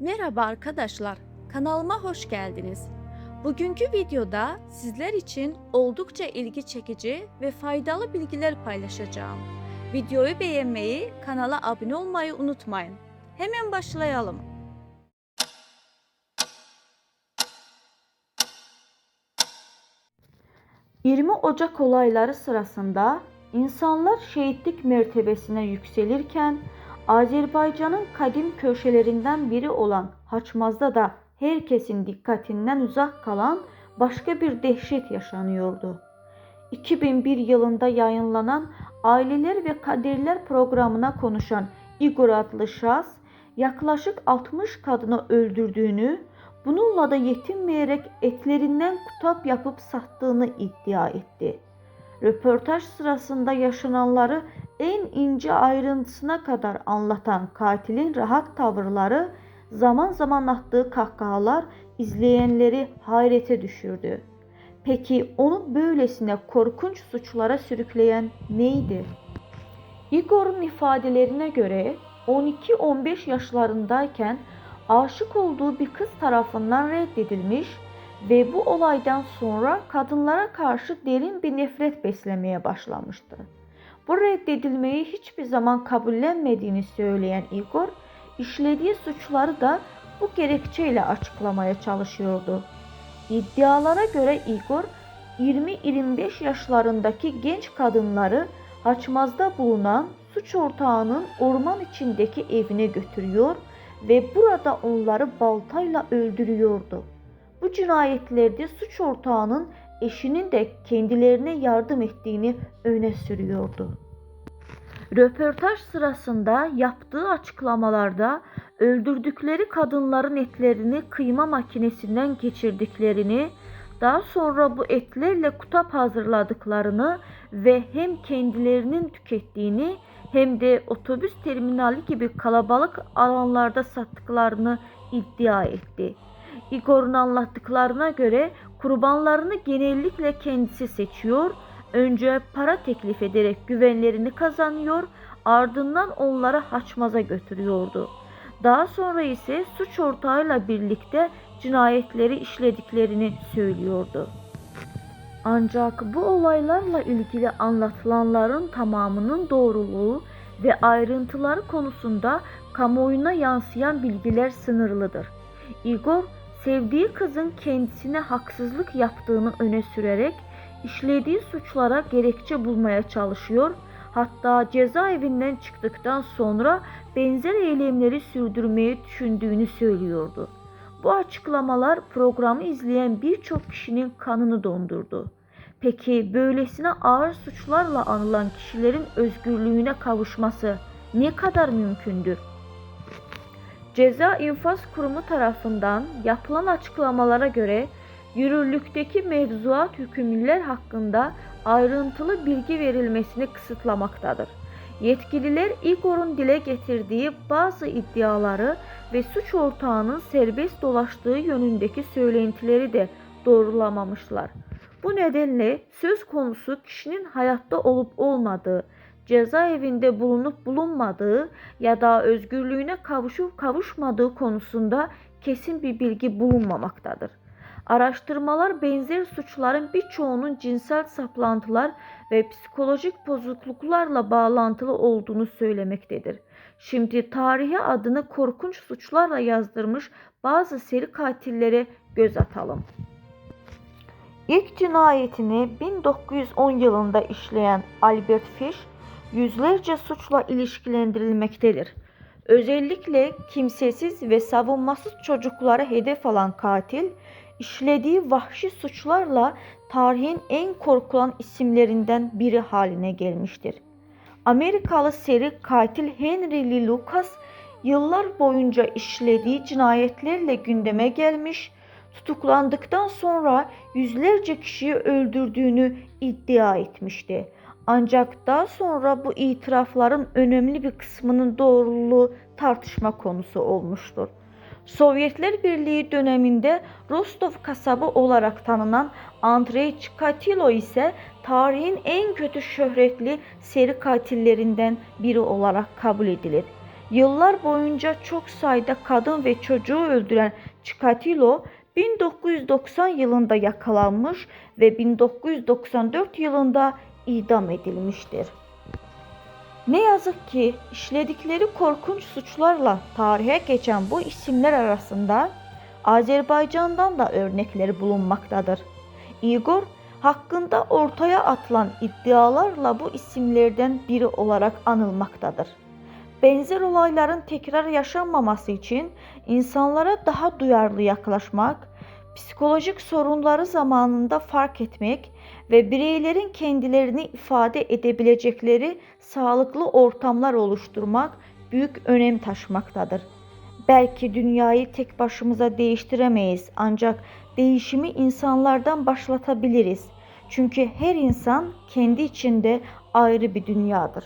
Merhaba arkadaşlar, kanalıma hoş geldiniz. Bugünkü videoda sizler için oldukça ilgi çekici ve faydalı bilgiler paylaşacağım. Videoyu beğenmeyi, kanala abone olmayı unutmayın. Hemen başlayalım. 20 Ocak olayları sırasında insanlar şehitlik mertebesine yükselirken Azerbaycan'ın kadim köşelerinden biri olan Haçmaz'da da herkesin dikkatinden uzak kalan başka bir dehşet yaşanıyordu. 2001 yılında yayınlanan Aileler ve Kaderler programına konuşan Igor adlı şahıs yaklaşık 60 kadını öldürdüğünü, bununla da yetinmeyerek etlerinden kitap yapıp sattığını iddia etti. Röportaj sırasında yaşananları en ince ayrıntısına kadar anlatan katilin rahat tavırları, zaman zaman attığı kahkahalar izleyenleri hayrete düşürdü. Peki onu böylesine korkunç suçlara sürükleyen neydi? Igor'un ifadelerine göre 12-15 yaşlarındayken aşık olduğu bir kız tarafından reddedilmiş ve bu olaydan sonra kadınlara karşı derin bir nefret beslemeye başlamıştı. Bu reddedilmeyi hiçbir zaman kabullenmediğini söyleyen Igor, işlediği suçları da bu gerekçeyle açıklamaya çalışıyordu. İddialara göre Igor 20-25 yaşlarındaki genç kadınları Haçmaz'da bulunan suç ortağının orman içindeki evine götürüyor ve burada onları baltayla öldürüyordu. Bu cinayetlerde suç ortağının eşinin de kendilerine yardım ettiğini öne sürüyordu. Röportaj sırasında yaptığı açıklamalarda öldürdükleri kadınların etlerini kıyma makinesinden geçirdiklerini, daha sonra bu etlerle kitap hazırladıklarını ve hem kendilerinin tükettiğini hem de otobüs terminali gibi kalabalık alanlarda sattıklarını iddia etti. Igor'un anlattıklarına göre kurbanlarını genellikle kendisi seçiyor, önce para teklif ederek güvenlerini kazanıyor, ardından onları Haçmaz'a götürüyordu. Daha sonra ise suç ortağıyla birlikte cinayetleri işlediklerini söylüyordu. Ancak bu olaylarla ilgili anlatılanların tamamının doğruluğu ve ayrıntıları konusunda kamuoyuna yansıyan bilgiler sınırlıdır. Igor, sevdiği kızın kendisine haksızlık yaptığını öne sürerek işlediği suçlara gerekçe bulmaya çalışıyor, hatta cezaevinden çıktıktan sonra benzer eylemleri sürdürmeyi düşündüğünü söylüyordu. Bu açıklamalar programı izleyen birçok kişinin kanını dondurdu. Peki böylesine ağır suçlarla anılan kişilerin özgürlüğüne kavuşması ne kadar mümkündür? Ceza İnfaz Kurumu tarafından yapılan açıklamalara göre yürürlükteki mevzuat hükümlüler hakkında ayrıntılı bilgi verilmesini kısıtlamaktadır. Yetkililer Igor'un dile getirdiği bazı iddiaları ve suç ortağının serbest dolaştığı yönündeki söylentileri de doğrulamamışlar. Bu nedenle söz konusu kişinin hayatta olup olmadığı, cezaevinde bulunup bulunmadığı ya da özgürlüğüne kavuşup kavuşmadığı konusunda kesin bir bilgi bulunmamaktadır. Araştırmalar benzer suçların birçoğunun cinsel saplantılar ve psikolojik bozukluklarla bağlantılı olduğunu söylemektedir. Şimdi tarihe adını korkunç suçlarla yazdırmış bazı seri katillere göz atalım. İlk cinayetini 1910 yılında işleyen Albert Fish, yüzlerce suçla ilişkilendirilmektedir. Özellikle kimsesiz ve savunmasız çocuklara hedef alan katil, işlediği vahşi suçlarla tarihin en korkulan isimlerinden biri haline gelmiştir. Amerikalı seri katil Henry Lee Lucas, yıllar boyunca işlediği cinayetlerle gündeme gelmiş, tutuklandıktan sonra yüzlerce kişiyi öldürdüğünü iddia etmişti. Ancak daha sonra bu itirafların önemli bir kısmının doğruluğu tartışma konusu olmuştur. Sovyetler Birliği döneminde Rostov kasabı olarak tanınan Andrei Chikatilo ise tarihin en kötü şöhretli seri katillerinden biri olarak kabul edilir. Yıllar boyunca çok sayıda kadın ve çocuğu öldüren Chikatilo 1990 yılında yakalanmış ve 1994 yılında idam edilmiştir. Ne yazık ki işledikleri korkunç suçlarla tarihe geçen bu isimler arasında Azerbaycan'dan da örnekleri bulunmaktadır. Igor hakkında ortaya atılan iddialarla bu isimlerden biri olarak anılmaktadır. Benzer olayların tekrar yaşanmaması için insanlara daha duyarlı yaklaşmak, psikolojik sorunları zamanında fark etmek ve bireylerin kendilerini ifade edebilecekleri sağlıklı ortamlar oluşturmak büyük önem taşımaktadır. Belki dünyayı tek başımıza değiştiremeyiz ancak değişimi insanlardan başlatabiliriz. Çünkü her insan kendi içinde ayrı bir dünyadır.